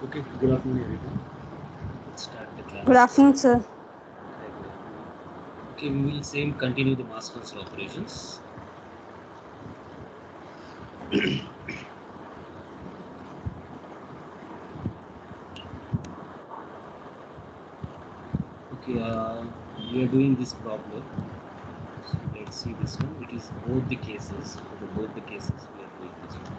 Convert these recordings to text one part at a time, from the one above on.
Okay, good afternoon everyone. Let's start the class. Good afternoon, sir. Okay, we will same continue the mass transfer operations. Okay, we are doing this problem. So let's see this one. It is both the cases. For both the cases, we are doing this one.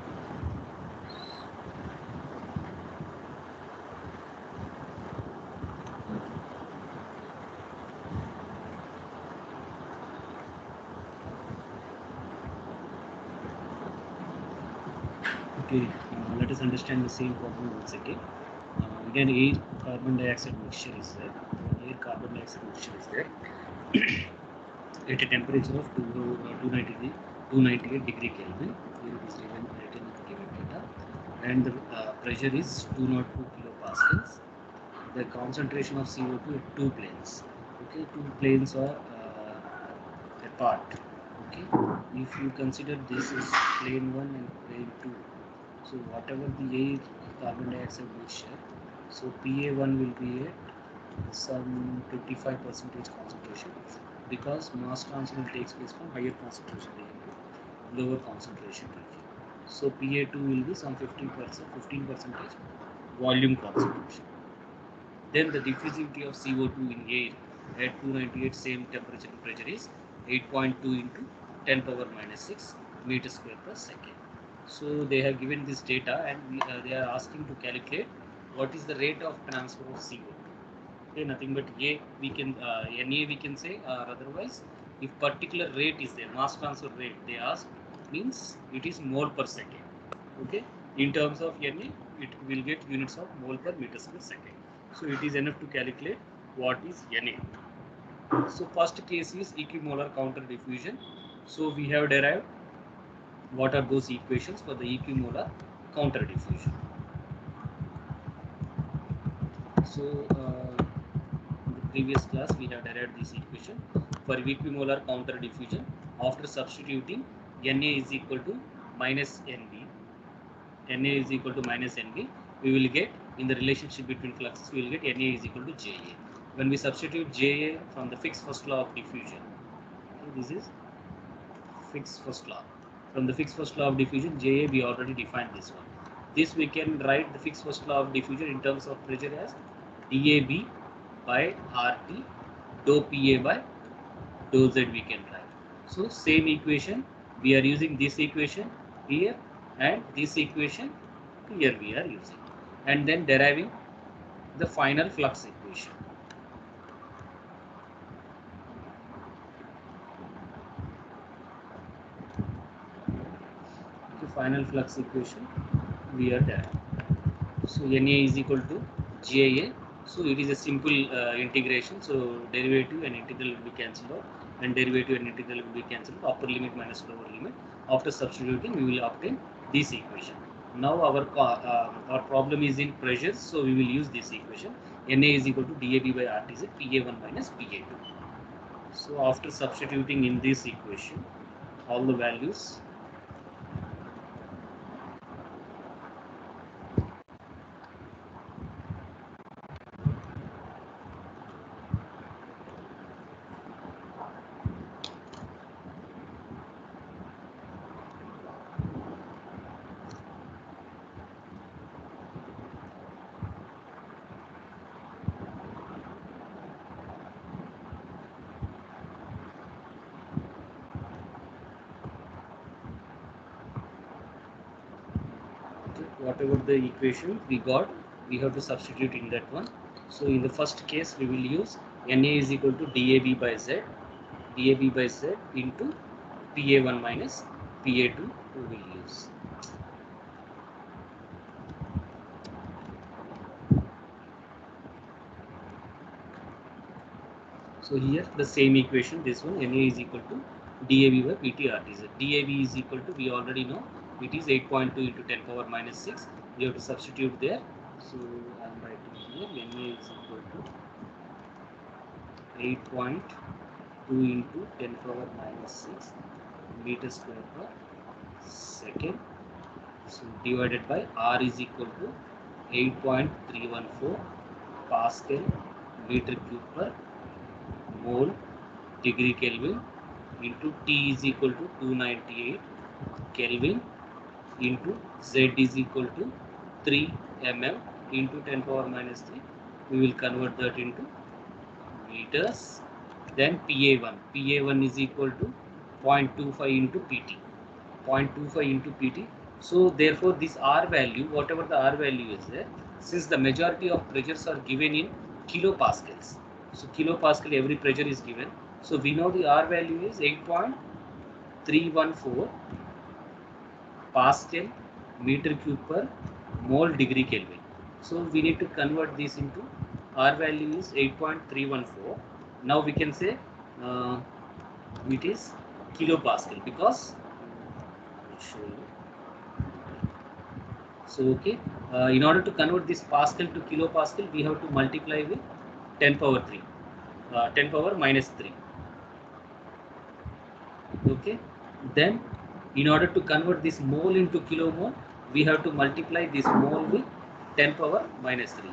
Okay, let us understand the same problem once again. Again, air carbon dioxide mixture is there. Air carbon dioxide mixture is there at a temperature of 298 degree Kelvin. Here it is written in the given data, and the pressure is 202 kilopascals. The concentration of CO2 at two planes. Okay, two planes are apart. Okay, if you consider this is plane 1 and plane 2, so whatever the air carbon dioxide mixture, so PA1 will be at some 25% concentration, because mass transfer takes place from higher concentration region to lower concentration region. So PA2 will be some 15% volume concentration. Then the diffusivity of CO2 in air at 298 same temperature and pressure is 8.2 into 10 power minus 6 meters square per second. So they have given this data, and they are asking to calculate what is the rate of transfer of CO2. Okay, nothing but A we can NA we can say, or otherwise if particular rate is there, mass transfer rate they ask, means it is mole per second. Okay, in terms of NA it will get units of mole per meters per second. So it is enough to calculate what is NA. So first case is equimolar counter diffusion. So we have derived what are those equations for the equimolar counter diffusion. So in the previous class we have derived this equation for equimolar counter diffusion. After substituting Na is equal to minus Nb, Na is equal to minus Nb, we will get, in the relationship between fluxes, we will get Na is equal to Ja. When we substitute Ja from the Fick's first law of diffusion, okay, this is Fick's first law. From the Fick's first law of diffusion, Ja we already defined this one. This we can write the Fick's first law of diffusion in terms of pressure as dAB by RT dou PA by dou Z we can write. So same equation, we are using this equation here, and this equation here we are using, and then deriving the final flux equation. Okay, final flux equation we are deriving. So Na is equal to Ja So it is a simple integration. So derivative and integral will be cancelled out, and derivative and integral will be cancelled. Upper limit minus lower limit. After substituting, we will obtain this equation. Now our problem is in pressure, so we will use this equation. Na is equal to dAB by RT is PA1 minus PA2. So after substituting in this equation, all the values. Whatever the equation we got, we have to substitute in that one. So in the first case, we will use Na is equal to dAB by Z, dAB by Z into PA1 minus PA2 we will use. So here the same equation, this one Na is equal to dAB by PT RTZ. dAB is equal to, we already know, it is 8.2 into 10 power minus 6. We have to substitute there. So I am writing here Na is equal to 8.2 into 10 power minus 6 meter square per second. So divided by R is equal to 8.314 Pascal meter cube per mole degree Kelvin into T is equal to 298 Kelvin into Z is equal to 3 mm into 10 power minus 3. We will convert that into meters. Then PA1 is equal to 0.25 into PT. 0.25 into PT. So therefore this R value, whatever the R value is there, since the majority of pressures are given in kilopascals, so kilopascal every pressure is given, so we know the R value is 8.314 Pascal meter cube per mole degree Kelvin. So we need to convert this into, R value is 8.314. Now we can say it is kilopascal, because I'll show you. So okay, in order to convert this Pascal to kilopascal, we have to multiply with 10 power 3, 10 power minus 3. Okay, then in order to convert this mole into kilomole, we have to multiply this mole with 10 power minus 3.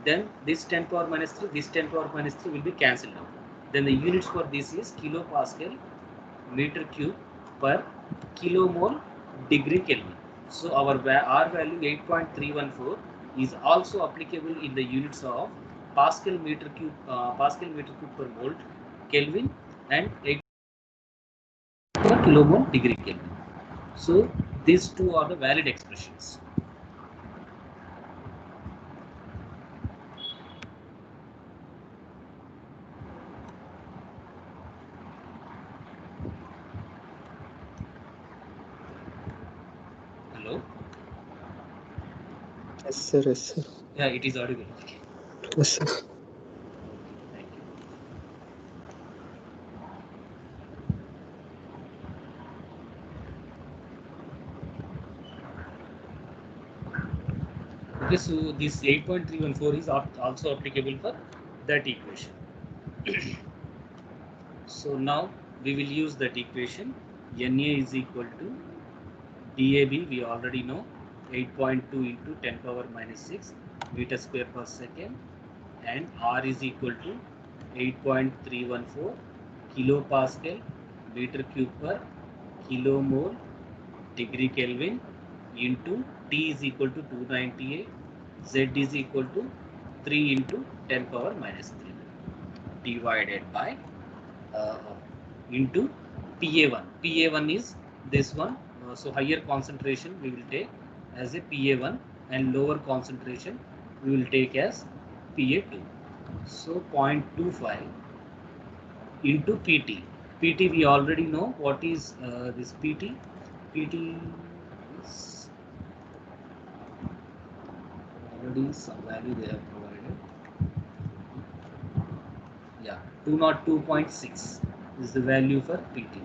Then this 10 power minus 3, this 10 power minus 3 will be cancelled out. Then the units for this is kilopascal meter cube per kilomole degree Kelvin. So our R value 8.314 is also applicable in the units of Pascal meter cube per mole Kelvin and 8 per kilomole degree Kelvin. So these two are the valid expressions. Hello? Yes, sir. Yes, sir. Yeah, it is audible. Okay. Yes, sir. Thank you. Okay, so this 8.314 is also applicable for that equation. So now we will use that equation. Na is equal to dAB, we already know, 8.2 into 10 power minus 6 meter square per second, and R is equal to 8.314 kilopascal meter cube per kilomole degree Kelvin into T is equal to 298, Z is equal to 3 into 10 power minus 3 divided by uh, into PA1. PA1 is this one. So higher concentration we will take as a PA1 and lower concentration we will take as PA2. So 0.25 into PT. PT we already know what is this PT. PT is already some value they have provided. Yeah, 202.6 is the value for PT.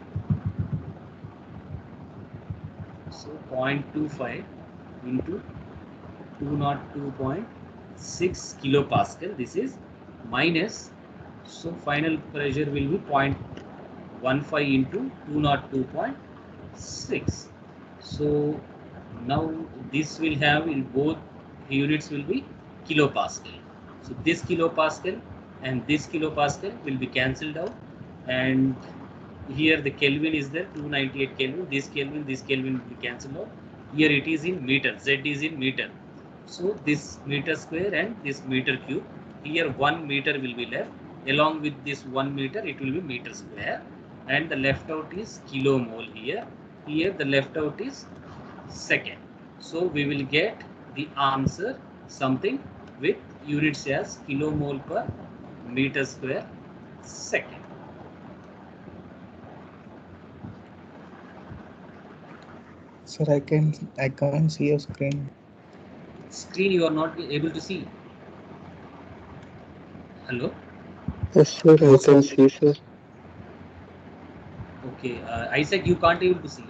So 0.25 into 202.6 kilopascal. This is minus. So final pressure will be 0.15 into 202.6. So now this will have in both units will be kilopascal. So this kilopascal and this kilopascal will be cancelled out, and here the Kelvin is there, 298 Kelvin. This Kelvin will be cancelled out. Here it is in meter. Z is in meter. So this meter square and this meter cube. Here 1 meter will be left. Along with this 1 meter, it will be meter square. And the left out is kilomole here. Here the left out is second. So we will get the answer something with units as kilomole per meter square second. Sir, I can't see your screen. Screen you are not able to see. Hello? Yes, sir, I can see, sir. Okay, Isaac, you can't able to see.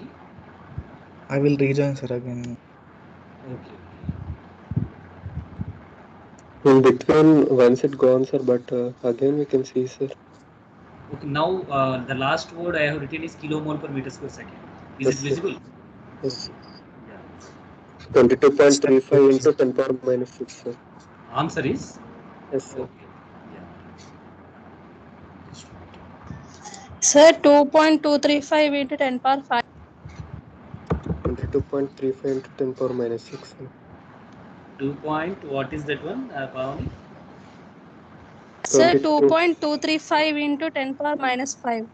I will rejoin, sir, again. Okay. In between, once it gone, sir, but again we can see, sir. Okay, now the last word I have written is kilomole per meter square second. Is Yes, it sir. visible? Yes. Yeah. 22.35 into 10 power minus 6, sir. Answer is? Yes, sir. Okay. Yeah. Sir, 2.235 into 10 power 5. 22.35 into 10 power minus 6, sir. 2 point, what is that one, Pavani? Sir, 22. 2.235 into 10 power minus 5.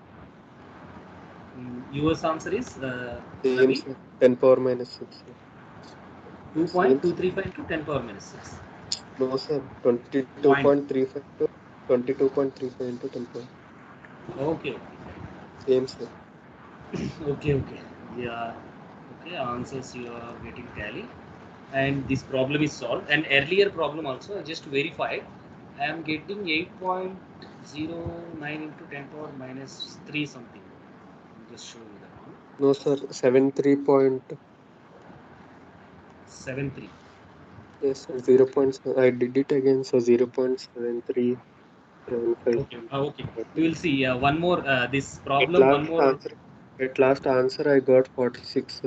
Yours answer is, Same, Ravi? sir. 10 power minus 6, sir. Same, sir. 2.235 into 10 power minus 6. No, sir. Point. 22.35 to 22.35 into 10 power. Okay, Same, sir. okay. Okay. Yeah. Okay, answers you are getting tally. And this problem is solved. And earlier problem also, I just verified. I am getting 8.09 into 10 power minus 3 something. I'll just show you that one. No, sir. 73 point. 7.3. Yes, sir. 0. I did it again, so 0.7375. Okay. Okay. We will see. One more. This At problem. One last more. answer, at last answer, I got 46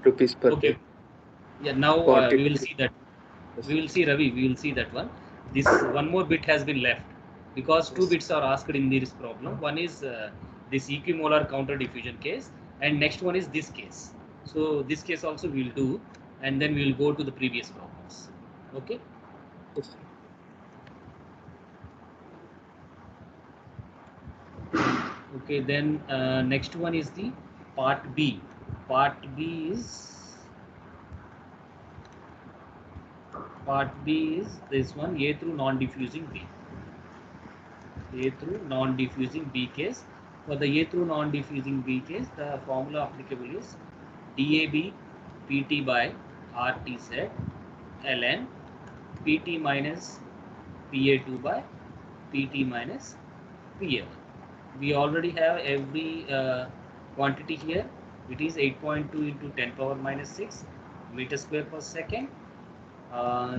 rupees per day. Okay. Yeah. Now we will 43. see that. Yes, We will see, Ravi. We will see that one. This one more bit has been left because two yes. bits are asked in this problem. One is this equimolar counter diffusion case, and next one is this case. So this case also we will do, and then we will go to the previous problems. Okay. Yes. Okay. Then next one is the part B. Part B is this one, A through non-diffusing B. A through non-diffusing B case. For the A through non-diffusing B case, the formula applicable is DAB PT by RTZ ln PT minus PA2 by PT minus PA1. We already have every quantity here. It is 8.2 into 10 power minus 6 meter square per second.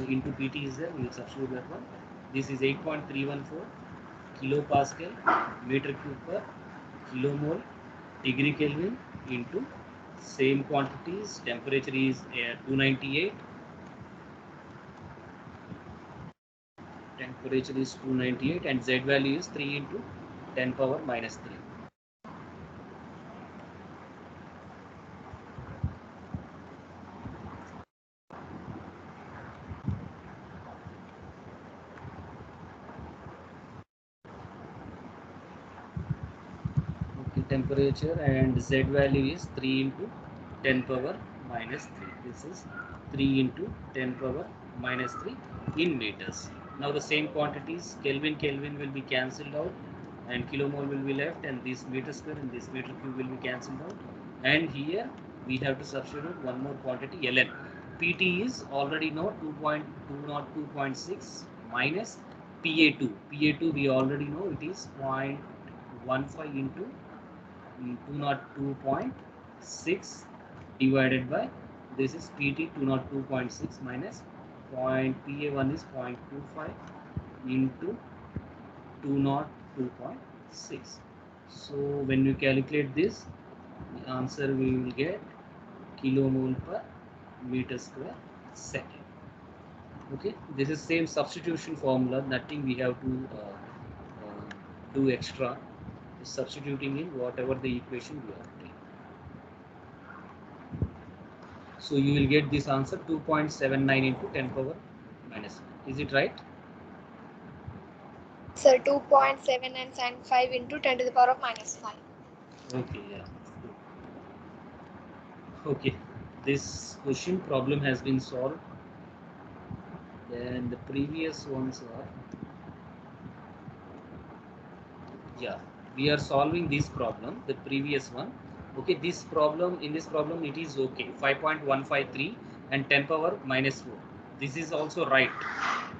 Into PT is there, we will substitute that one. This is 8.314 kilopascal meter cube per kilomole degree Kelvin into same quantities. Temperature is 298. Temperature is 298 and Z value is 3 into 10 power minus 3. Okay, temperature and Z value is 3 into 10 power minus 3. This is 3 into 10 power minus 3 in meters. Now the same quantities, Kelvin will be cancelled out and kilomole will be left, and this meter square and this meter cube will be cancelled out. And here we have to substitute one more quantity, ln. PT is already know 2.202.6 minus PA2. PA2 we already know it is 0.15 into 202.6 divided by this is PT 202.6 minus PA1 is 0.25 into 202.6. So when you calculate this, the answer we will get kilomole per meter square second. Okay, this is same substitution formula, nothing we have to do extra, substituting in whatever the equation we are taking. So you will get this answer 2.79 into 10 power minus 1. Is it right? Sir, 2.7975 into 10 to the power of minus 5. Okay, yeah. Okay, this question problem has been solved. Then the previous ones are, yeah, we are solving this problem, the previous one. Okay, this problem, in this problem it is okay, 5.153 and 10 power minus 4. This is also right.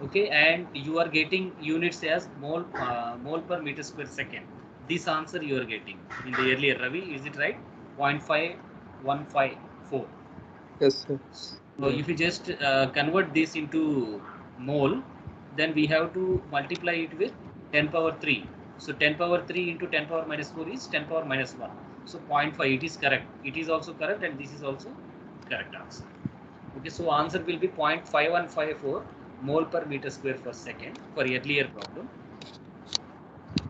Okay, and you are getting units as mole per meter square second. This answer you are getting in the earlier, Ravi, is it right? 0.5154. Yes, sir. So if you just convert this into mole, then we have to multiply it with 10 power 3. So 10 power 3 into 10 power minus 4 is 10 power minus 1. So 0.5, it is correct. It is also correct, and this is also correct answer. Okay, so answer will be 0.5154 mole per meter square per second for earlier problem.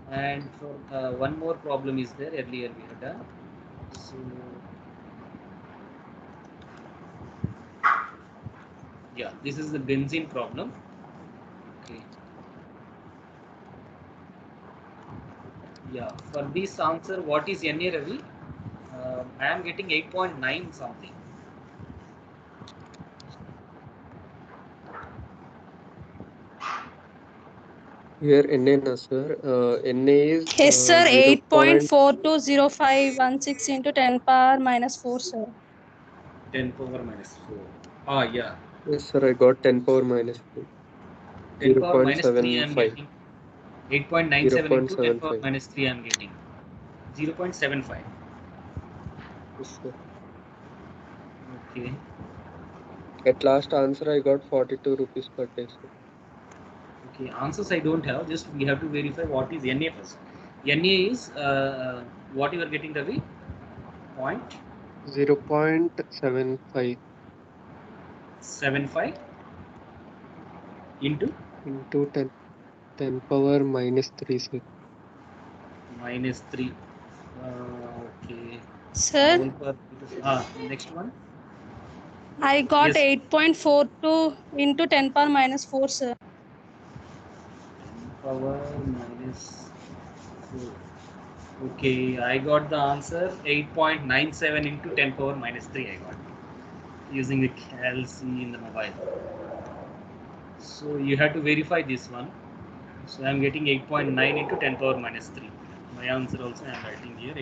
And for one more problem is there, earlier we have done. So yeah, this is the benzene problem. Okay. Yeah, for this answer, what is Na, Ravi? I am getting 8.9 something. Here NA na sir. NA is Yes, sir. 0.4205 8.420516 into 10 power minus 4, sir. 10 power minus 4. Ah, yeah. Yes, sir. I got 10 power minus 4. 10 power minus 3 I am 0.75. getting. 8.97 into 10 power 0.75. minus 3 I am getting. 0.75. Yes, sir. Okay. At last answer I got 42 rupees per day, sir. Okay, answers I don't have. Just we have to verify what is Na first. Na is what you are getting, Ravi? Point 0.75 75 into into 10 power minus 3, sir. minus 3. Okay. Sir, Mole per next one. I got Yes. 8.42 into 10 power minus 4, sir. 10 power minus 4. Okay, I got the answer 8.97 into 10 power minus 3. I got using the CalC in the mobile. So you have to verify this one. So I am getting 8.9 into 10 power minus 3. My answer also I am writing here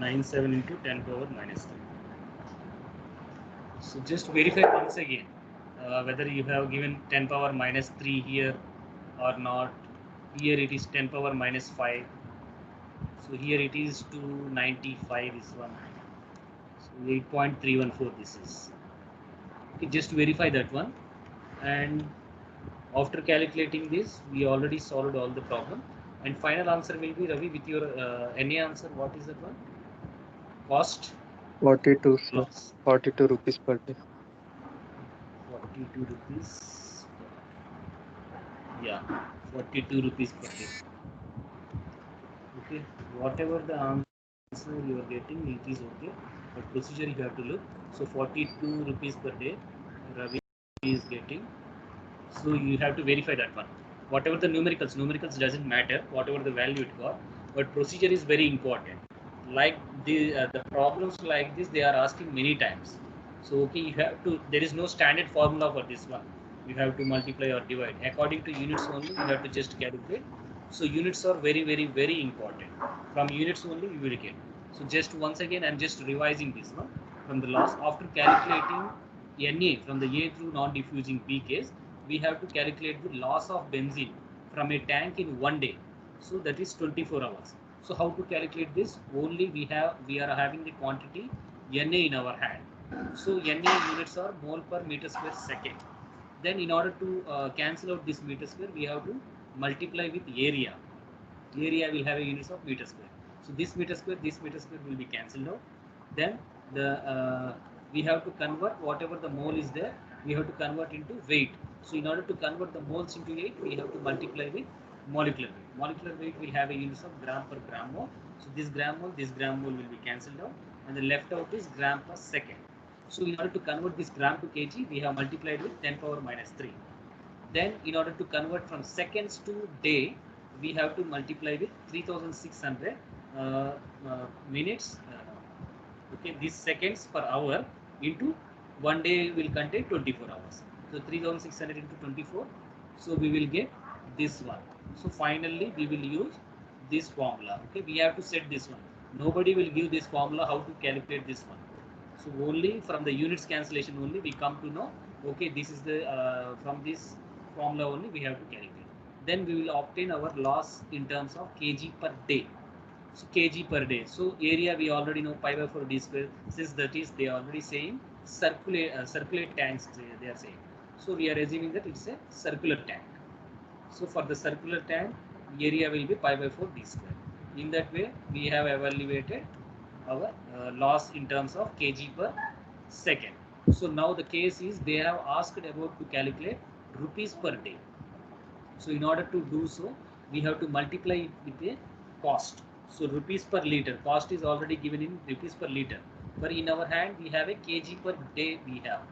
8.97 into 10 power minus 3. So just verify once again whether you have given 10 power minus 3 here or not. Here it is 10 power minus 5. So here it is 295 is one. So 8.314 this is. Okay, just verify that one. And after calculating this, we already solved all the problem. And final answer will be, Ravi, with your NA answer, what is that one? Cost 42, sir. loss. 42 rupees per day. 42 rupees. Yeah, 42 rupees per day. Okay, whatever the answer you are getting, it is okay. But procedure you have to look. So 42 rupees per day, Ravi is getting. So you have to verify that one. Whatever the numericals doesn't matter. Whatever the value it got, but procedure is very important. Like the problems like this, they are asking many times. So okay, you have to. There is no standard formula for this one. You have to multiply or divide according to units only. You have to just calculate. So units are very, very, very important. From units only you will get. So just once again, I'm just revising this one from the last after calculating Na from the A through non-diffusing B case. we have to calculate the loss of benzene from a tank in 1 day. So that is 24 hours. So how to calculate this? Only we are having the quantity Na in our hand. So Na units are mole per meter square second. Then in order to cancel out this meter square, we have to multiply with area. Area will have a units of meter square. So this meter square will be cancelled out. Then the we have to convert whatever the mole is there, we have to convert into weight. So in order to convert the moles into weight, we have to multiply with molecular weight. Molecular weight will have a units of gram per gram mole. So this gram mole will be cancelled out, and the left out is gram per second. So in order to convert this gram to kg, we have multiplied with 10 power minus 3. Then in order to convert from seconds to day, we have to multiply with 3600 minutes. Okay, these seconds per hour into 1 day will contain 24 hours. So 3600 into 24. So we will get this one. So finally we will use this formula. Okay, we have to set this one. Nobody will give this formula how to calculate this one. So only from the units cancellation only we come to know, okay, this is the from this formula only we have to calculate. Then we will obtain our loss in terms of kg per day. So kg per day. So area we already know pi by 4 d square. Since that is they are already saying circulate tanks they are saying. So we are assuming that it's a circular tank. So for the circular tank, area will be pi by 4 d square. In that way, we have evaluated our loss in terms of kg per second. So now the case is they have asked about to calculate rupees per day. So in order to do so, we have to multiply it with a cost. So rupees per liter, cost is already given in rupees per liter. But in our hand, we have a kg per day we have.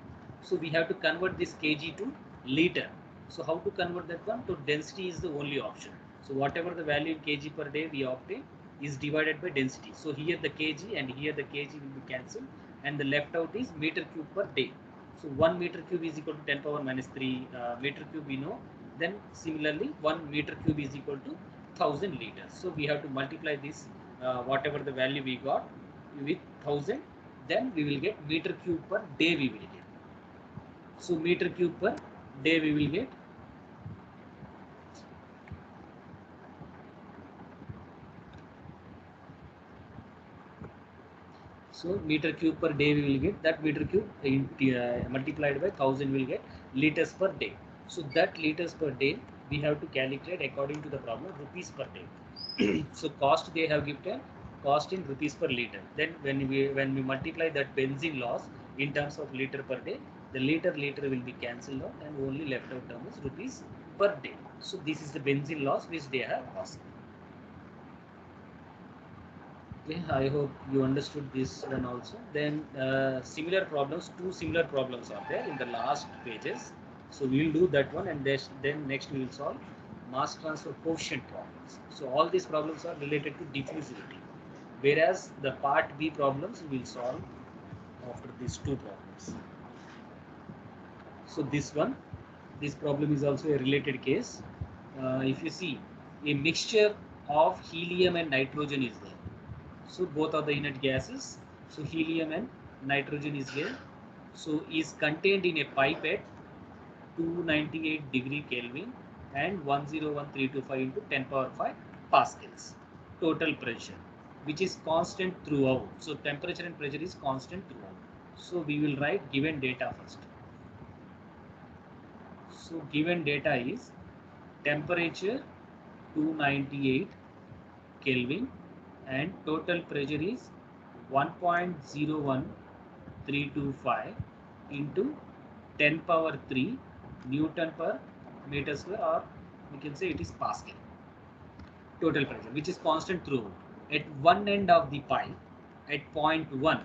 So we have to convert this kg to liter. So how to convert that one? So density is the only option. So whatever the value in kg per day we obtain is divided by density. So here the kg and here the kg will be cancelled, and the left out is meter cube per day. So 1 meter cube is equal to 10 power minus 3 meter cube we know. Then similarly 1 meter cube is equal to 1000 liters. So we have to multiply this whatever the value we got with 1000. Then we will get meter cube per day we will get. So meter cube per day we will get. So meter cube per day we will get. That meter cube multiplied by 1000 will get liters per day. So that liters per day we have to calculate according to the problem rupees per day. So cost they have given cost in rupees per liter. Then when we multiply that benzene loss in terms of liter per day, the liter will be cancelled out, and only left out term is rupees per day. So this is the benzene loss which they have asked. Okay, I hope you understood this one also. Then similar problems, two similar problems are there in the last pages. So we will do that one, and then next we will solve mass transfer coefficient problems. So all these problems are related to diffusivity, whereas the part B problems we will solve after these two problems. So this problem is also a related case. If you see, a mixture of helium and nitrogen is there. So both are the inert gases. So helium and nitrogen is there. So is contained in a pipette 298 degree Kelvin and 101325 into 10 power 5 pascals. Total pressure, which is constant throughout. So temperature and pressure is constant throughout. So we will write given data first. So given data is temperature 298 Kelvin and total pressure is 1.01325 into 10 power 3 Newton per meter square, or we can say it is Pascal. Total pressure, which is constant throughout. At one end of the pipe, at point 1.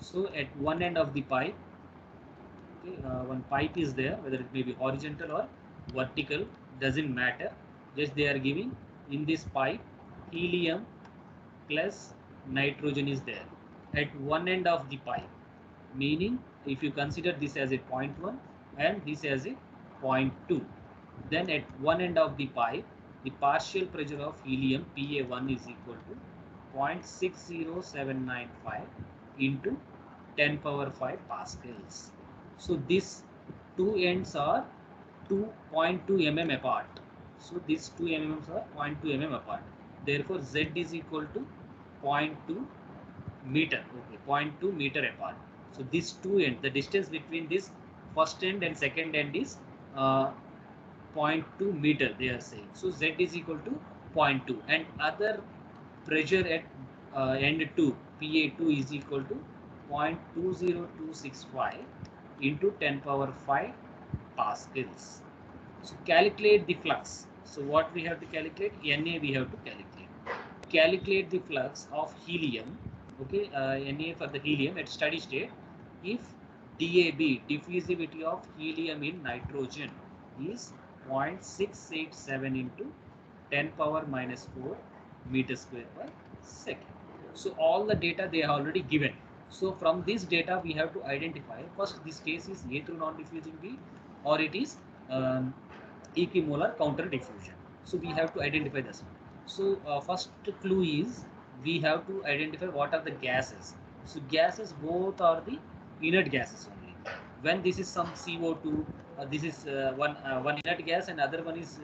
So at one end of the pipe, okay, one pipe is there, whether it may be horizontal or vertical, doesn't matter. Just they are giving in this pipe helium plus nitrogen is there at one end of the pipe, meaning if you consider this as a 0.1 and this as a 0.2, then at one end of the pipe the partial pressure of helium Pa1 is equal to 0.60795 into 10 power 5 pascals. So these two ends are 0.2 mm apart. So these 2 mm are 0.2 mm apart. Therefore, Z is equal to 0.2 meter. Okay, 0.2 meter apart. So these two ends, the distance between this first end and second end is 0.2 meter. They are saying. So Z is equal to 0.2, and other pressure at end 2, PA2 is equal to 0.20265 into 10 power 5 pascals. So calculate the flux. So what we have to calculate? Na we have to calculate. Calculate the flux of helium. Okay, Na for the helium at steady state. If DAB, diffusivity of helium in nitrogen, is 0.687 into 10 power minus 4 meter square per second. So all the data they are already given. So from this data we have to identify first this case is A through non-diffusing B or it is equimolar counter diffusion. So we have to identify this one. So first clue is we have to identify what are the gases. So gases both are the inert gases only. When this is some CO2, this is one inert gas and other one is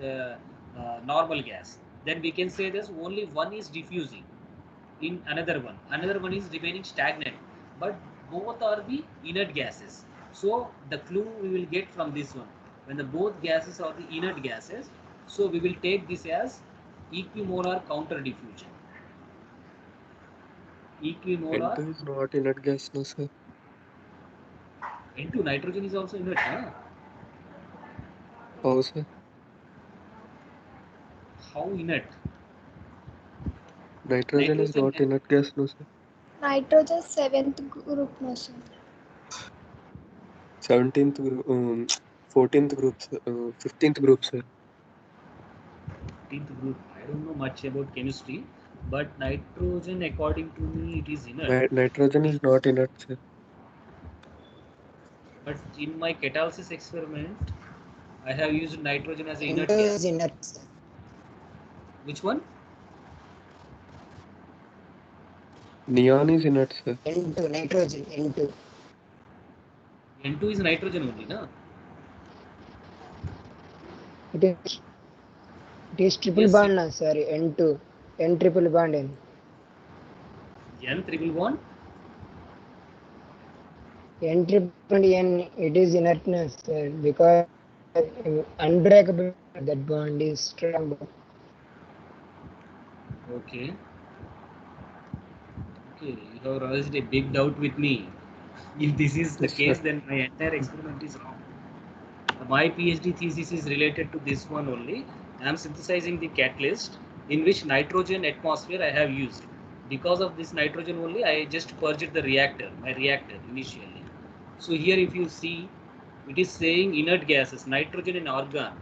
normal gas. Then we can say this only one is diffusing in another one is remaining stagnant, but both are the inert gases. So the clue we will get from this one, when the both gases are the inert gases, so we will take this as equimolar counter diffusion. Equimolar. N2 is not inert gas, no sir. N2 nitrogen is also inert, huh? How sir? How inert? Nitrogen is not inert gas, no sir. Nitrogen 7th group, no sir. 17th group, 14th group, 15th group, sir. 15th group. I don't know much about chemistry, but nitrogen, according to me, it is inert. Nitrogen is not inert, sir. But in my catalysis experiment, I have used nitrogen as an inert N2 gas. is inert, sir. Which one? Neon is inert, sir. N2, nitrogen, N2. N2 is nitrogen only, na? It is triple Yes, bond, na, sir. N2. N triple bond N. N triple bond. N triple N, it is inertness, sir, because unbreakable, that bond is strong. Okay. Okay, you have raised a big doubt with me. If this is the Yes, case, sir. then my entire experiment is wrong. My PhD thesis is related to this one only. I am synthesizing the catalyst in which nitrogen atmosphere I have used. Because of this nitrogen only, I just purged the reactor, my reactor initially. So here if you see, it is saying inert gases, nitrogen and argon.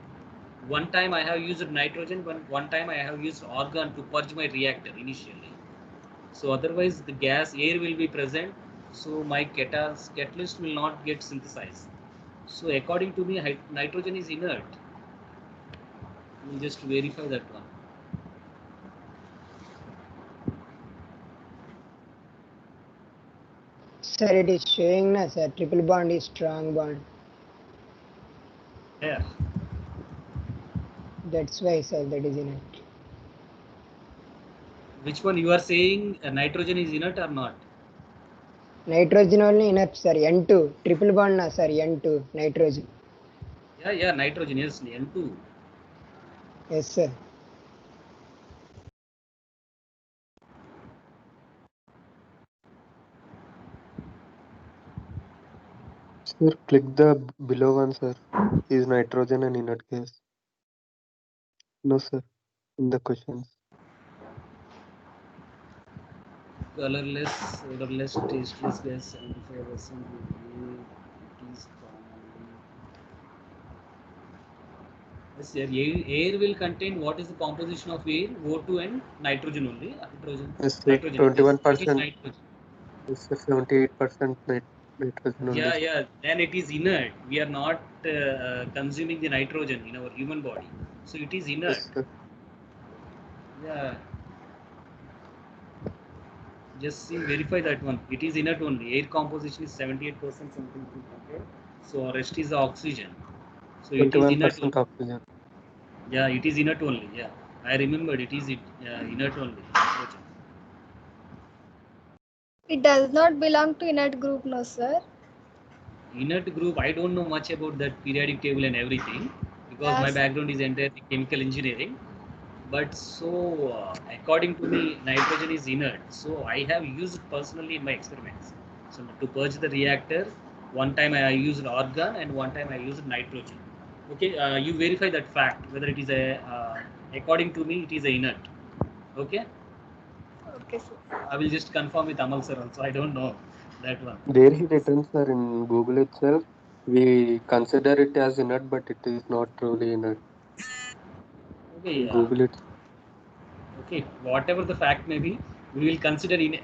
One time I have used nitrogen, one time I have used argon to purge my reactor initially. So otherwise the gas air will be present, so my catalyst will not get synthesized. So according to me, nitrogen is inert. We'll just verify that one. Sir, it is showing, na, sir. Triple bond is strong bond. There. That's why, sir, that is inert. Which one you are saying? Nitrogen is inert or not? Nitrogen only inert, sir. N2. Triple bond, na, sir. N2. Nitrogen. Yeah, nitrogen, yes, N2. Yes, sir. Sir, click the below one, sir. Is nitrogen an inert gas? No, sir. In the questions. Colorless, odorless, tasteless gas, 75% it is common. Yes, air will contain what is the composition of air? O2 and nitrogen only. Hydrogen. Yes, sir. Nitrogen. It is 21%. nitrogen. Yes, sir. 78% nitrogen only. Yeah. Then it is inert. We are not consuming the nitrogen in our human body, so it is inert. Yes, sir. Yeah. Just see, verify that one. It is inert only. Air composition is 78% something. Okay. So rest is the oxygen. So it is inert. 21% oxygen. Yeah, it is inert only. Yeah, I remembered it is inert only. Nitrogen. It does not belong to inert group, no, sir. Inert group, I don't know much about that periodic table and everything because my Yes. background is entirely chemical engineering. But so, according to me, nitrogen is inert. So I have used personally in my experiments. So to purge the reactor, one time I used argon and one time I used nitrogen. Okay, you verify that fact whether it is according to me, it is a inert. Okay, Okay, sir. I will just confirm with Amal sir also. I don't know that one. There he written, sir, in Google itself. We consider it as inert, but it is not truly inert. Okay, Google it. okay, whatever the fact may be, we will consider in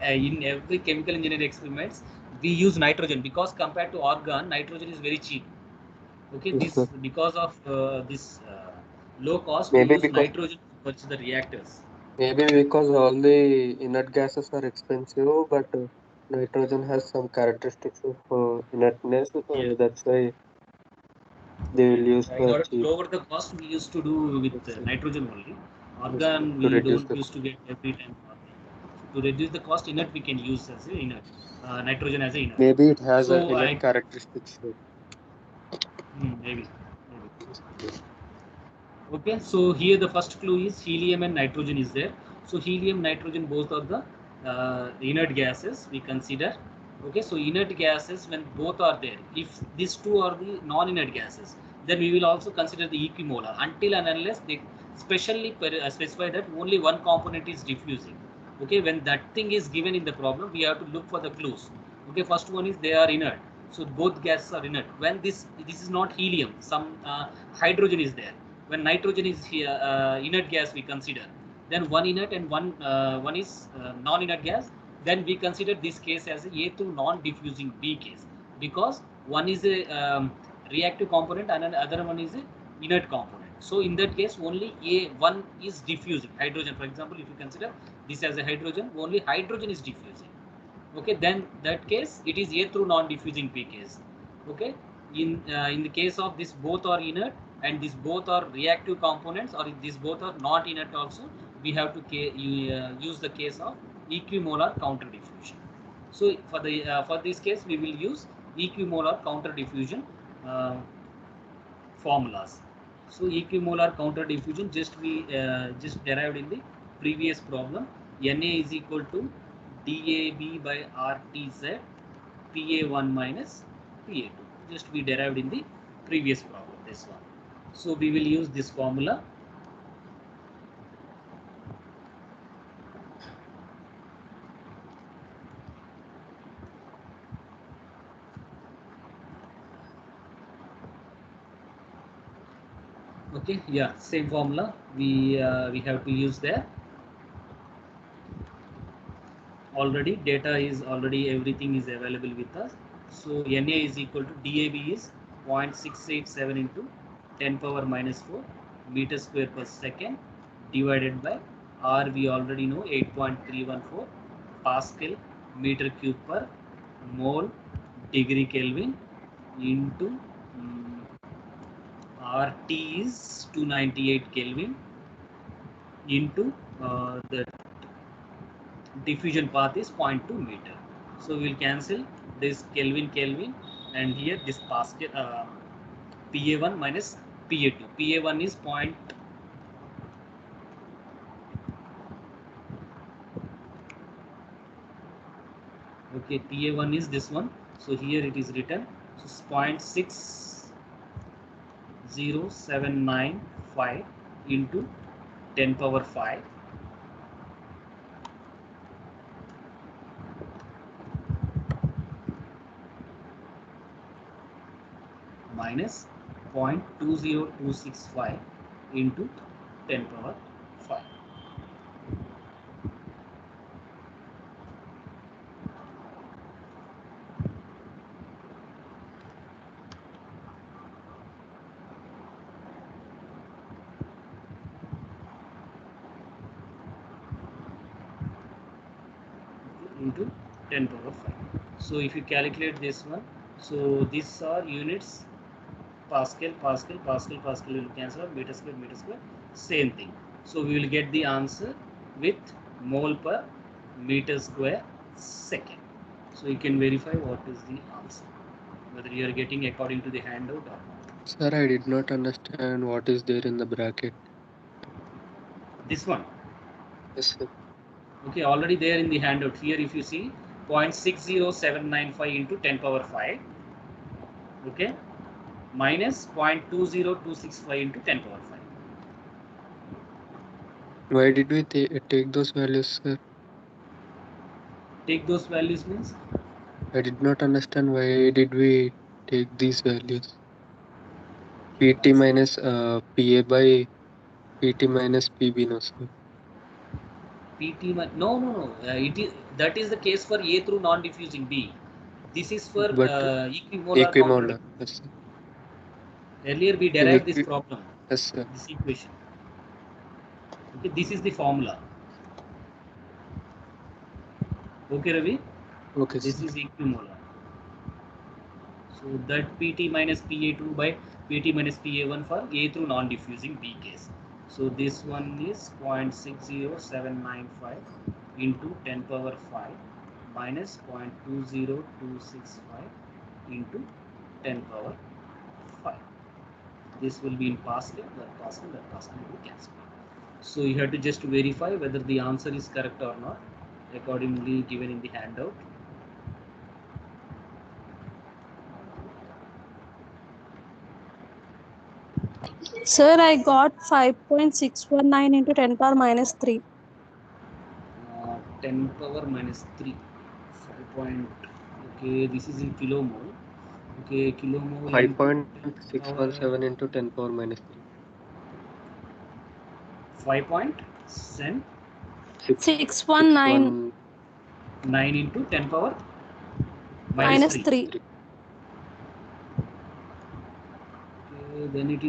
every chemical engineering experiments we use nitrogen because compared to argon, nitrogen is very cheap. Okay, Yes, this sir. because of this low cost, we Maybe use because nitrogen to purge the reactors. all the inert gases are expensive, but nitrogen has some characteristics of inertness. Yeah. That's why they will use In for order to cheap. lower the cost, we used to do with Yes, sir. nitrogen only. Yes, sir. Argon To we reduce don't the used to get every time. To reduce the cost, inert we can use as a inert, nitrogen as a inert. maybe it has So inert characteristics. maybe. Okay, so here the first clue is helium and nitrogen is there. So helium, nitrogen, both are the inert gases we consider. Okay, so inert gases when both are there, if these two are the non-inert gases, then we will also consider the equimolar until and unless they specially specify that only one component is diffusing. Okay, when that thing is given in the problem, we have to look for the clues. Okay, first one is they are inert. So both gases are inert. When this is not helium, some hydrogen is there. When nitrogen is here, inert gas we consider, then one inert and one is non-inert gas, then we consider this case as a through non-diffusing B case because one is a reactive component and another one is a inert component. So in that case only one is diffusing hydrogen. For example, if you consider this as a hydrogen, only hydrogen is diffusing. Okay, then that case it is A through non-diffusing P case. Okay, in the case of this both are inert and these both are reactive components or these both are not inert also, we have to use the case of equimolar counter diffusion. So for this case we will use equimolar counter diffusion formulas. So equimolar counter diffusion just we just derived in the previous problem. Na is equal to DAB by RTZ PA1 minus PA2. Just we derived in the previous problem, this one. So we will use this formula. Okay, yeah, same formula we have to use there. Already data is already everything is available with us. So Na is equal to DAB is 0.687 into 10 power minus 4 meter square per second divided by R we already know 8.314 Pascal meter cube per mole degree Kelvin into RT is 298 Kelvin into the diffusion path is 0.2 meter. So we'll cancel this Kelvin and here this Pascal PA1 minus PA2. PA1 is okay, PA1 is this one. So here it is written. So 0.60795 into 10 power 5 minus 0.20265 into 10 power 5. Into 10 power 5. So if you calculate this one, so these are units Pascal, Pascal, Pascal, Pascal will cancel out, meter square, same thing. So we will get the answer with mole per meter square second. So you can verify what is the answer, whether you are getting according to the handout or not. Sir, I did not understand what is there in the bracket. This one. Yes, sir. Okay, already there in the handout. Here if you see 0.60795 into 10 power 5, okay, minus 0.20265 into 10 power 5. Why did we take those values, sir? Take those values means? I did not understand why did we take these values. PT minus PA by PT minus PB, no, sir. PT, no. That is the case for A through non-diffusing B. This is for But equimolar equimolar, yes, sir. Earlier we In derived this problem, yes, sir. this equation. Okay, this is the formula. Okay, Ravi? Okay, This sir. is equimolar. So that PT minus PA2 by PT minus PA1 for A through non-diffusing B case. So this one is 0.60795 into 10 power 5 minus 0.20265 into 10 power 5. This will be in Pascal, that Pascal will be cancelled. So you have to just verify whether the answer is correct or not, accordingly given in the handout. Sir, I got 5.619 into 10 power minus 3. 10 power minus 3. 5. Okay, this is in kilomole. Okay, kilomole. 5.617 into 10 power minus 3. 619 9 into 10 power minus 3. Okay, then it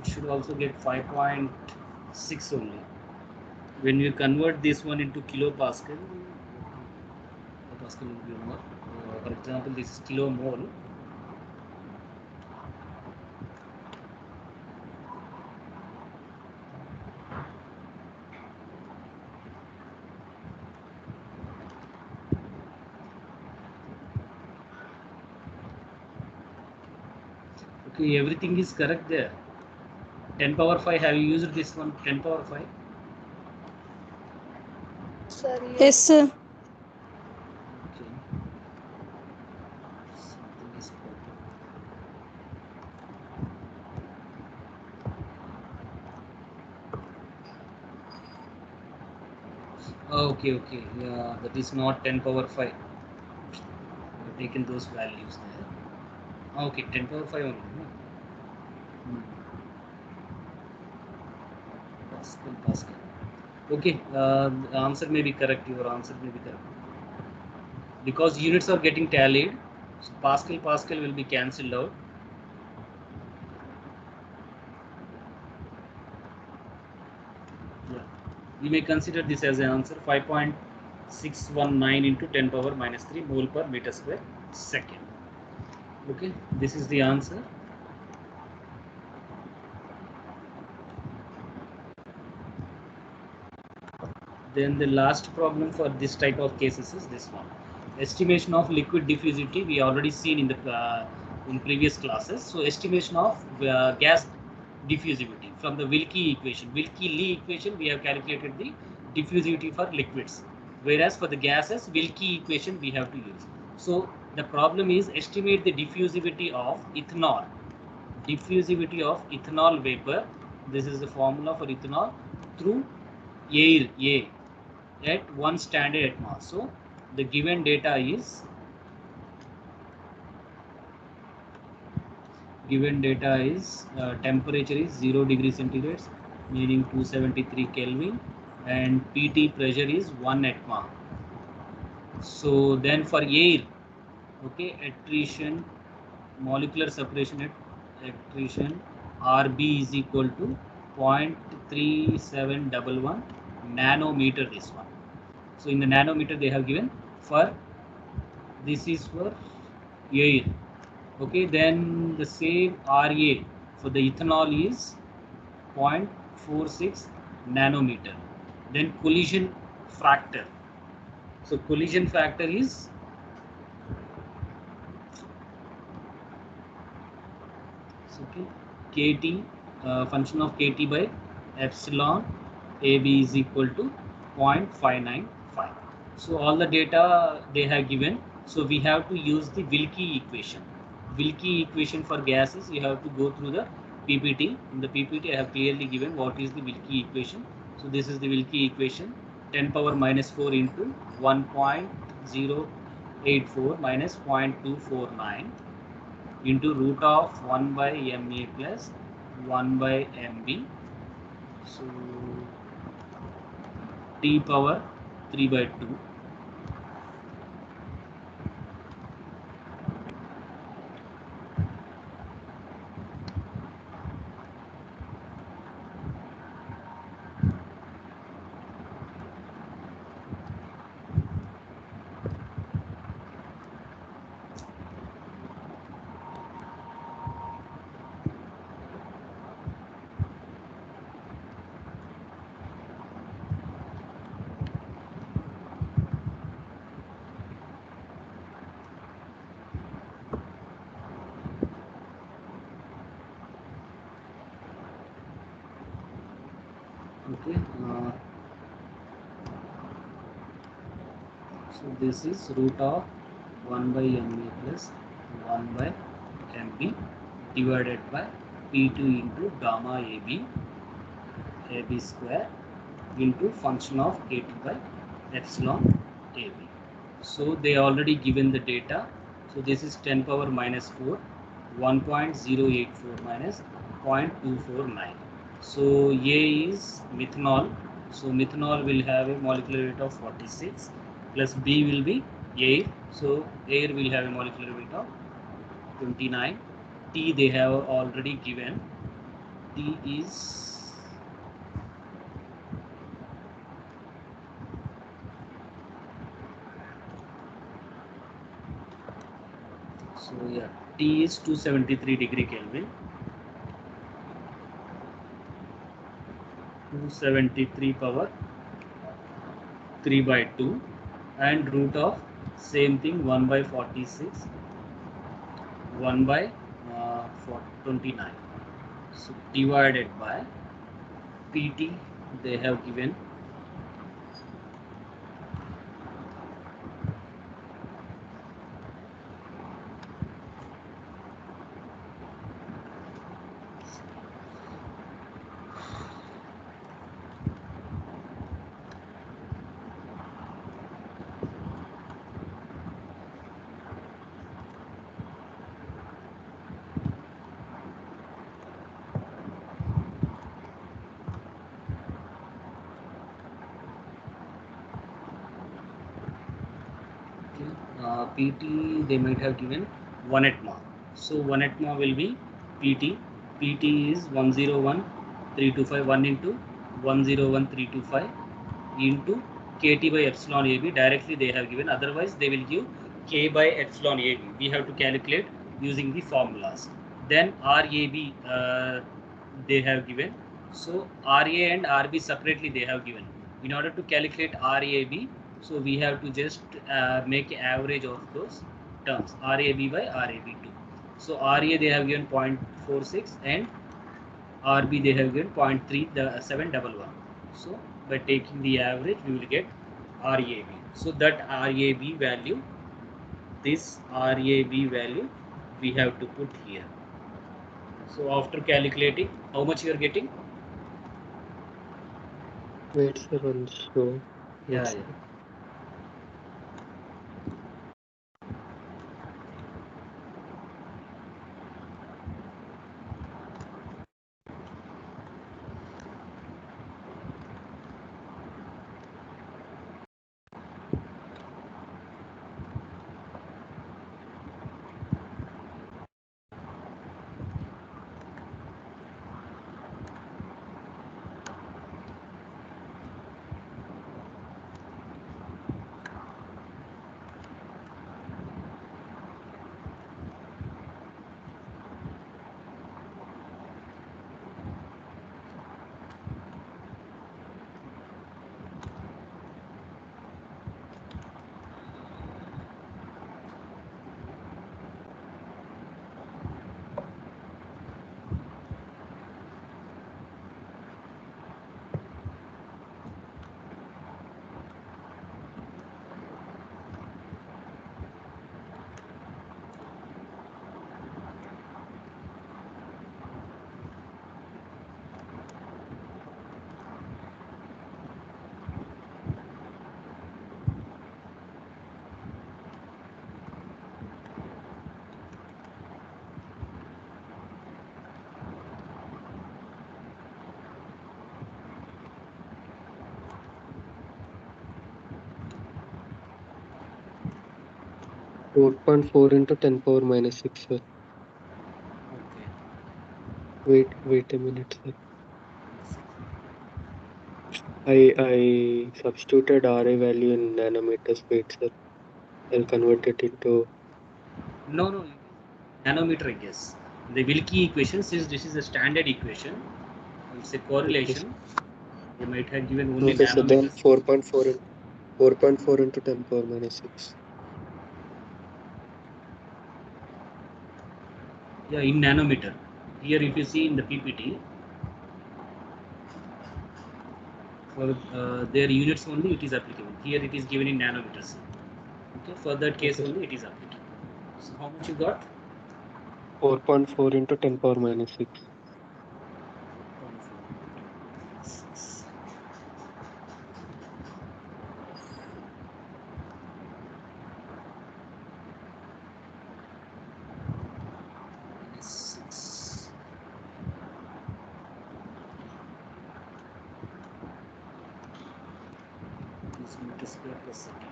should also get 5.6 only. When you convert this one into kilopascal, Pascal will be more. For example, this is kilomole. Okay, everything is correct there. 10 power 5, have you used this one? 10 power 5? Sir, Yes, sir. Okay. Something is broken. Okay. Yeah, that is not 10 power 5. I've taken those values there. Okay, 10 power 5 only. Pascal. Okay, the answer may be correct. Your answer may be correct. Because units are getting tallied, so Pascal will be cancelled out. Yeah. We may consider this as an answer 5.619 into 10 power minus 3 mole per meter square second. Okay, this is the answer. Then the last problem for this type of cases is this one. Estimation of liquid diffusivity we already seen in the in previous classes. So estimation of gas diffusivity from the Wilkie equation. Wilkie-Lee equation we have calculated the diffusivity for liquids, whereas for the gases Wilkie equation we have to use. So the problem is estimate the diffusivity of ethanol. Diffusivity of ethanol vapor. This is the formula for ethanol through air A at 1 standard atmosphere. So the given data is temperature is 0 degree centigrade, meaning 273 Kelvin, and PT pressure is 1 atmosphere. So then for air, okay, attrition, molecular separation at attrition RB is equal to 0.3711 nanometer. This one. So in the nanometer they have given for this is for air. Okay, then the same RA for the ethanol is 0.46 nanometer. Then collision factor. So collision factor is okay, KT, function of KT by epsilon AB is equal to 0.595. So all the data they have given. So we have to use the Wilkie equation. Wilkie equation for gases, you have to go through the PPT. In the PPT, I have clearly given what is the Wilkie equation. So this is the Wilkie equation: 10 power minus 4 into 1.084 minus 0.249 into root of 1 by MA plus 1 by MB. So T power 3 by 2. Okay, so this is root of 1 by MA plus 1 by MB divided by P2 into gamma AB square into function of KT by epsilon AB. So they already given the data. So this is 10 power minus 4, 1.084 minus 0.249. So A is methanol. So methanol will have a molecular weight of 46 plus B will be air. So air will have a molecular weight of 29. T they have already given. T is so yeah, T is 273 degree Kelvin. 273 power 3 by 2 and root of same thing 1 by 46 1 by 29. So divided by PT they have given PT they might have given 1 atma. So 1 atma will be PT. PT is 101,325 1 into 101,325 into KT by epsilon AB. Directly they have given. Otherwise they will give K by epsilon AB. We have to calculate using the formulas. Then RAB they have given. So RA and RB separately they have given. In order to calculate RAB, so we have to just make average of those terms RAB by RAB2. So RA they have given 0.46 and RB they have given 0.3711. So by taking the average we will get RAB. So that RAB value, this RAB value we have to put here. So after calculating, how much you are getting? Wait, sir, also. Yeah. 4.4 into 10 power minus 6, sir. Okay. Wait a minute, sir. I substituted RA value in nanometers. Wait, sir. I'll convert it into. No, it is nanometer, I guess. The Wilkie equation, since this is a standard equation, it's a correlation. They might have given only Okay, so then nanometers. 4.4 into 10 power minus 6. Yeah, in nanometer. Here, if you see in the PPT, for their units only, it is applicable. Here, it is given in nanometers. Okay, for that case Okay. only, it is applicable. So, how much you got? 4.4 into 10 power minus 6. Meters square per second.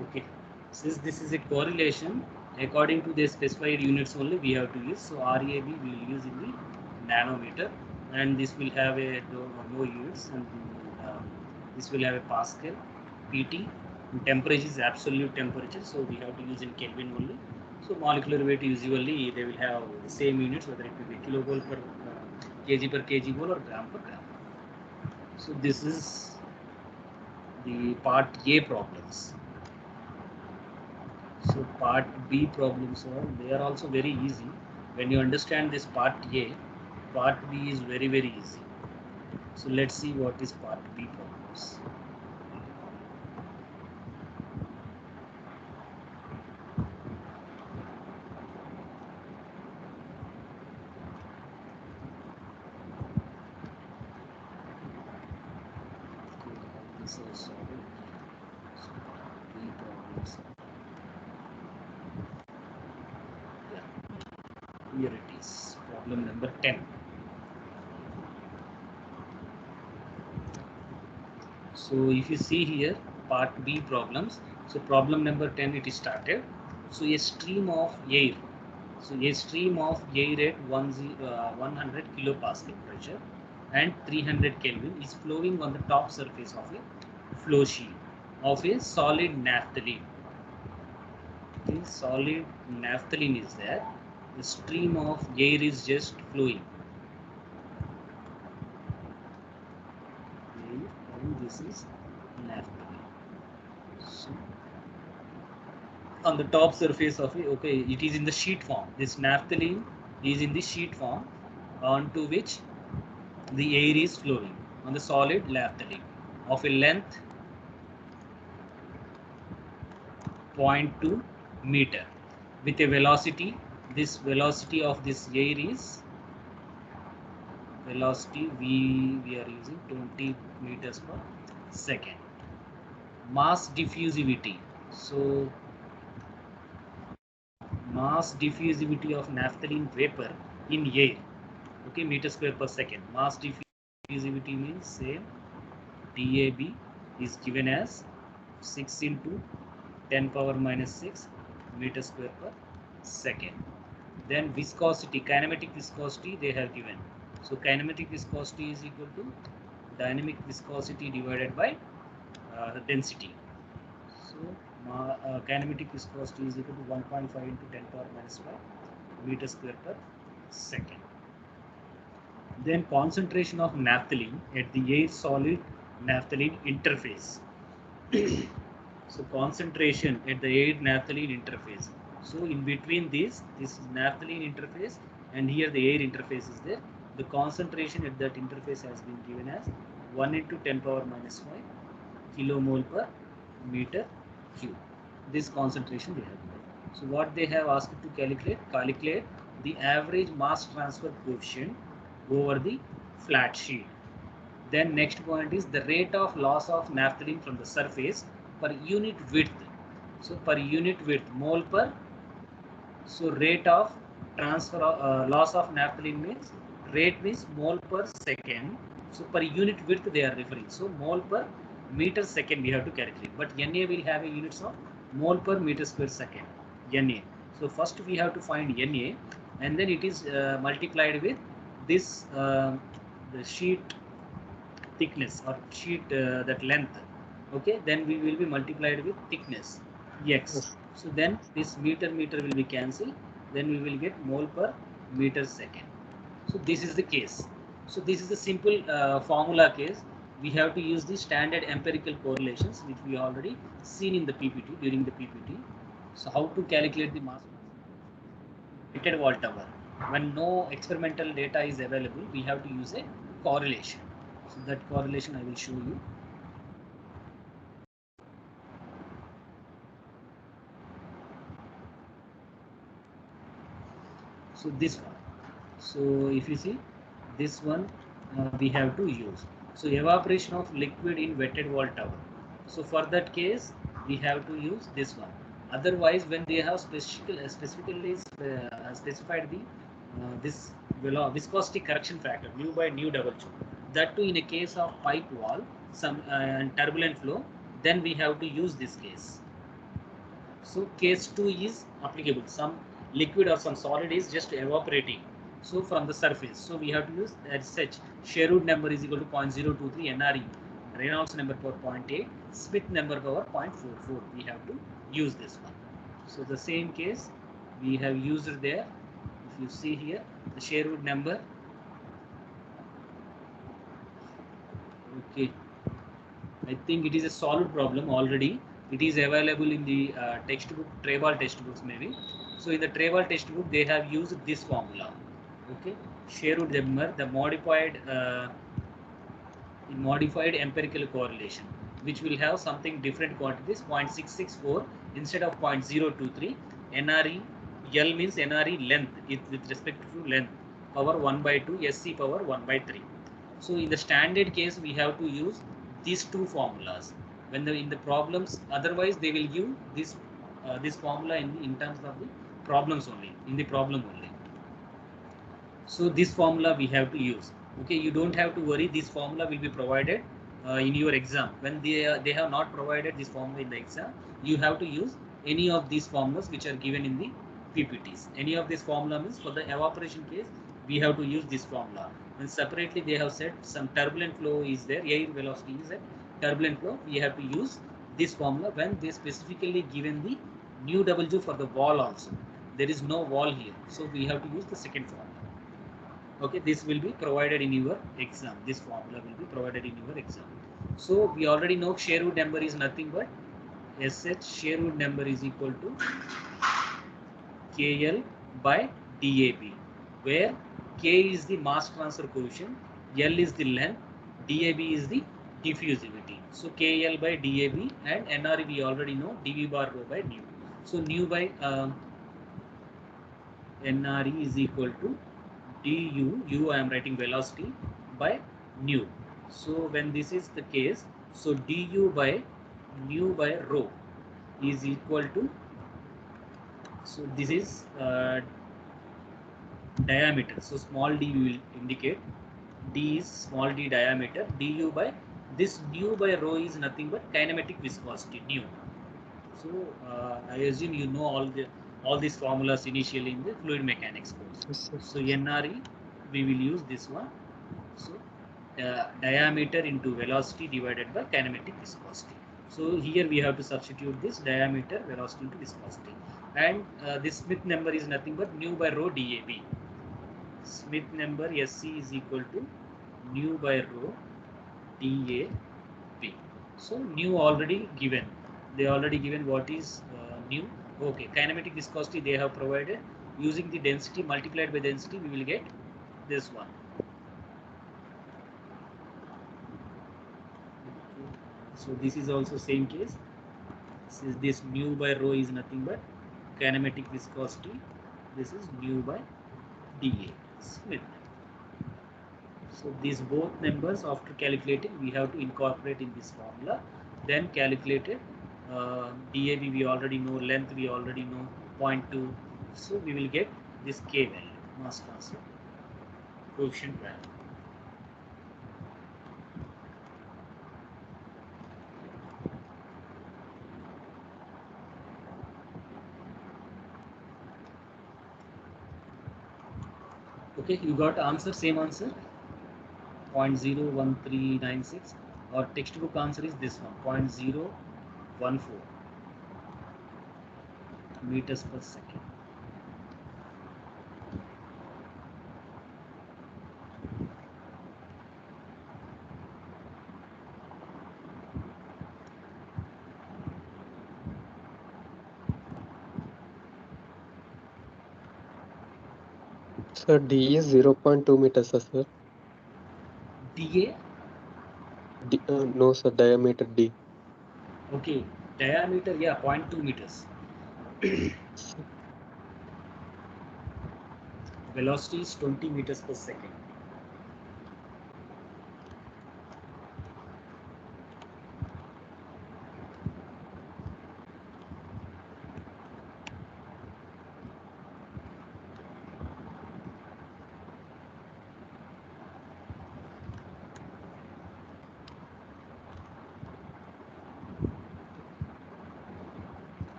Okay, since this is a correlation, according to the specified units only we have to use. So RAB we will use in the nanometer, and this will have a no units, and this will have a Pascal. PT temperature is absolute temperature, so we have to use in Kelvin only. So molecular weight usually they will have the same units, whether it will be kilomole per kg per kg mole or gram per gram. So this is the part A problems. So part B problems they are also very easy. When you understand this part A, part B is very easy. So let's see what is part B problems. This is solid. So part B problems. Yeah. Here it is. Problem number 10. So if you see here, part B problems. So problem number 10 it is started. So a stream of air. So a stream of air at 100 kilopascal pressure and 300 Kelvin is flowing on the top surface of a flow sheet of a solid naphthalene. Okay, solid naphthalene is there. The stream of air is just flowing. And this is naphthalene. So on the top surface of it, okay, it is in the sheet form. This naphthalene is in the sheet form onto which the air is flowing on the solid naphthalene of a length 0.2 meter with a velocity. This velocity of this air is velocity we are using 20 meters per second. Mass diffusivity. So mass diffusivity of naphthalene vapor in air, okay, meter square per second. Mass diffusivity means same. DAB is given as 6 into 10 power minus 6 meter square per second. Then viscosity, kinematic viscosity they have given. So kinematic viscosity is equal to dynamic viscosity divided by density. So kinematic viscosity is equal to 1.5 into 10 power minus 5 meter square per second. Then concentration of naphthalene at the air solid naphthalene interface. So concentration at the air naphthalene interface. So in between this naphthalene interface and here the air interface is there. The concentration at that interface has been given as 1 into 10 power minus 5 kilomole per meter cube. This concentration they have given. So what they have asked to calculate the average mass transfer coefficient over the flat sheet. Then next point is the rate of loss of naphthalene from the surface per unit width. So per unit width, mole per. So rate of transfer loss of naphthalene means rate means mole per second. So per unit width they are referring. So mole per meter second we have to calculate. But NA will have a units of mole per meter square second. NA. So first we have to find NA, and then it is multiplied with this the sheet thickness or sheet that length. Okay, then we will be multiplied with thickness x. So then this meter will be cancelled. Then we will get mole per meter second. So this is the case. So this is the simple formula case. We have to use the standard empirical correlations which we already seen in the PPT during the PPT. So how to calculate the mass weighted wall tower? When no experimental data is available, we have to use a correlation. So that correlation I will show you. So this one. So if you see this one, we have to use. So evaporation of liquid in wetted wall tower. So for that case, we have to use this one. Otherwise, when they have specifically specified the this viscosity correction factor mu by nu double Q, that too in a case of pipe wall, some and turbulent flow, then we have to use this case. So case 2 is applicable. Some liquid or some solid is just evaporating. So from the surface. So we have to use as such. Sherwood number is equal to 0.023 NRE. Reynolds number power 0.8. Smith number power 0.44. We have to use this one. So the same case we have used there. If you see here, the Sherwood number. Okay. I think it is a solved problem already. It is available in the textbook, Treball textbooks maybe. So in the Treball textbook, they have used this formula. Okay, Sherwood number, the modified empirical correlation, which will have something different quantities, 0.664 instead of 0.023. NRE, L means NRE length, with respect to length, power 1 by 2, SC power 1 by 3. So in the standard case, we have to use these two formulas. When in the problems, otherwise they will give this this formula in terms of the problems only, in the problem only. So this formula we have to use. Okay, you don't have to worry. This formula will be provided in your exam. When they have not provided this formula in the exam, you have to use any of these formulas which are given in the PPTs. Any of this formula means for the evaporation case, we have to use this formula. And separately they have said some turbulent flow is there, air velocity is a turbulent flow. We have to use this formula when they specifically given the nu double Q for the wall also. There is no wall here, so we have to use the second formula. Okay, this will be provided in your exam. This formula will be provided in your exam. So we already know Sherwood number is nothing but SH Sherwood number is equal to KL by DAB, where K is the mass transfer coefficient, L is the length, DAB is the diffusivity. So KL by DAB and NRE we already know dV bar rho by nu. So nu by NRE is equal to du, I am writing velocity, by nu. So when this is the case, so du by nu by rho is equal to, so this is diameter. So small d will indicate, d is small d diameter, du by this nu by rho is nothing but kinematic viscosity nu. So I assume you know all these formulas initially in the fluid mechanics course. Yes, sir. So NRE, we will use this one. So diameter into velocity divided by kinematic viscosity. So here we have to substitute this diameter, velocity into viscosity. And this Smith number is nothing but nu by rho DAB. Smith number SC is equal to nu by rho DAB. So nu already given. They already given what is nu. Okay, kinematic viscosity they have provided. Using the density multiplied by density, we will get this one. So this is also same case. This nu by rho is nothing but kinematic viscosity. This is nu by dA. Smith. So these both numbers after calculating, we have to incorporate in this formula. Then calculated DAB we already know, length we already know, 0.2. So we will get this K value, mass transfer. coefficient value. Okay, you got answer, same answer, 0.01396, or textbook answer is this one, 0.014 meters per second. Sir, D is 0.2 meters, sir. DA, No, sir, diameter D. okay, diameter, yeah, 0.2 meters. Velocity is 20 meters per second.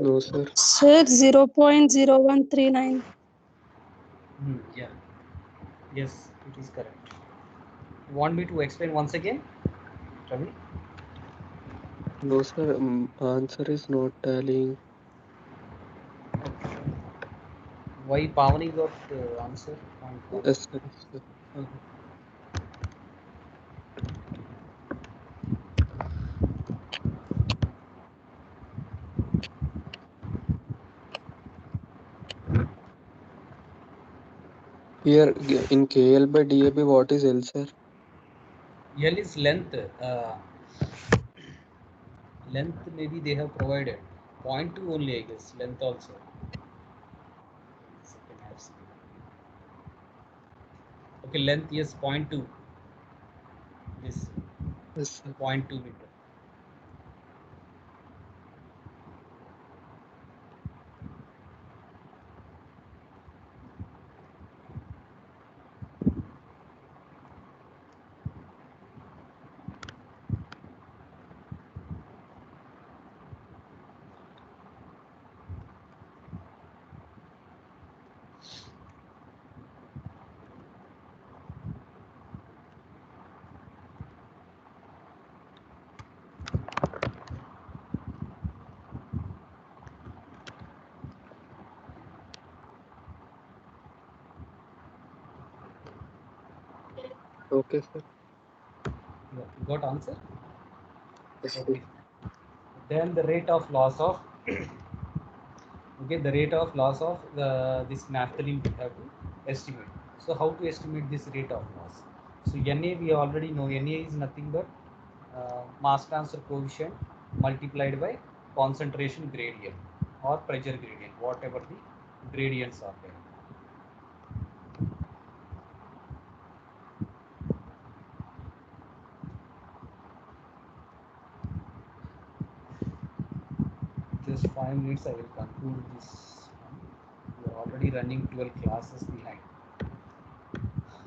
No, sir. Sir, 0.0139. Yeah. Yes, it is correct. Want me to explain once again, Ravi? No, sir. Answer is not tallying. Why Pavani got answer? Yes, sir. Yes, sir. Here in KL by DAB, what is L, sir? L is length. Length maybe they have provided 0.2 only, I guess. Length also. Second, I have seen. Okay, length yes 0.2. This Yes, sir. 0.2 meter. Okay, sir. You got answer? Yes, sir. Okay. Then the rate of loss of okay, the rate of loss of this naphthalene we have to estimate. So how to estimate this rate of loss? So Na we already know. Na is nothing but mass transfer coefficient multiplied by concentration gradient or pressure gradient, whatever the gradients are there. just 5 minutes, I will conclude this one. We are already running 12 classes behind.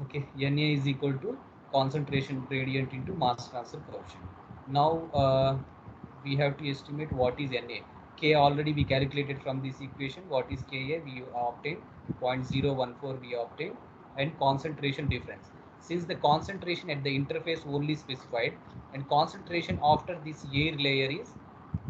Okay, Na is equal to concentration gradient into mass transfer coefficient. Now we have to estimate what is Na. K already we calculated from this equation. What is Ka? We obtained 0.014 we obtained, and concentration difference. Since the concentration at the interface only specified and concentration after this air layer is,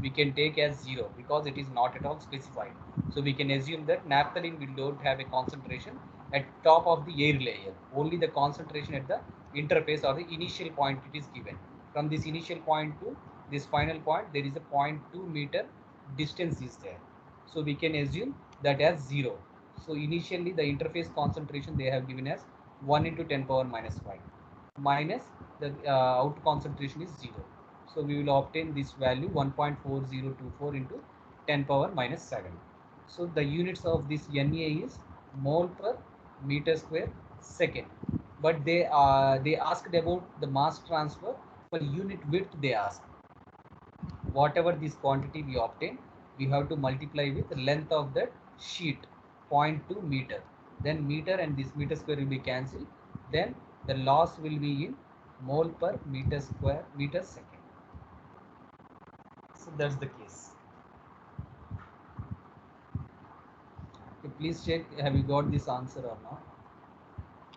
we can take as 0 because it is not at all specified. So we can assume that naphthalene will don't have a concentration at top of the air layer. Only the concentration at the interface or the initial point it is given. From this initial point to this final point, there is a 0.2 meter distance is there. So we can assume that as 0. So initially the interface concentration they have given as 1 into 10 power minus 5 minus the out concentration is 0. So we will obtain this value 1.4024 into 10 power minus 7. So the units of this Na is mole per meter square second. But they asked about the mass transfer per unit width. They asked whatever this quantity we obtain, we have to multiply with the length of that sheet 0.2 meter. Then meter and this meter square will be cancelled. Then the loss will be in mole per meter square meter second. So that's the case. Okay, please check, have you got this answer or not?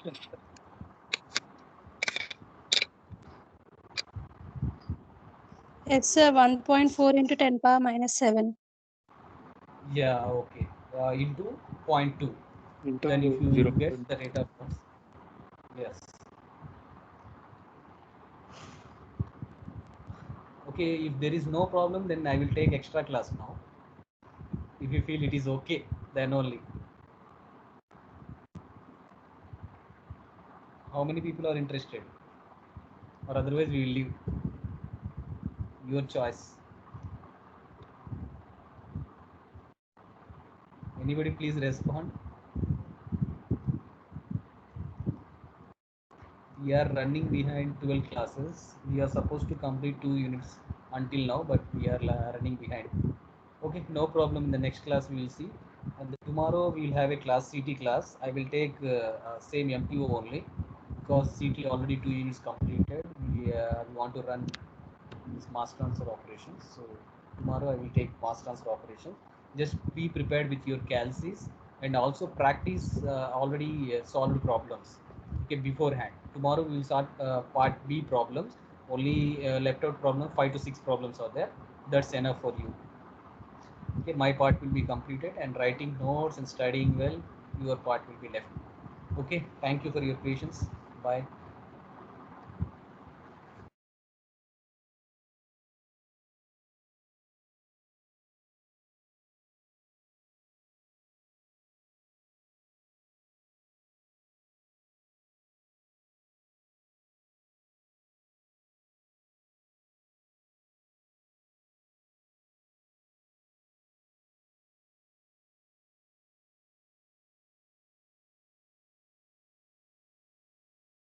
Yes, sir. It's 1.4 into 10 power minus 7. Yeah, okay. Into 0.2. Into Then if you 0. get the rate of loss, yes. Okay, if there is no problem, then I will take extra class now. If you feel it is okay, then only. How many people are interested? Or otherwise we will leave. Your choice. Anybody please respond. We are running behind 12 classes. We are supposed to complete 2 units until now, but we are running behind. Okay, no problem. In the next class we will see. And tomorrow we will have a class CT class. I will take same MPO only because CT already 2 units completed. We want to run this mass transfer operations. So tomorrow I will take mass transfer operations. Just be prepared with your calcs and also practice already solved problems. Okay, beforehand. Tomorrow we will start part B problems. Only left out problem 5 to 6 problems are there. That's enough for you. Okay, my part will be completed, and writing notes and studying well, your part will be left. Okay, thank you for your patience. Bye.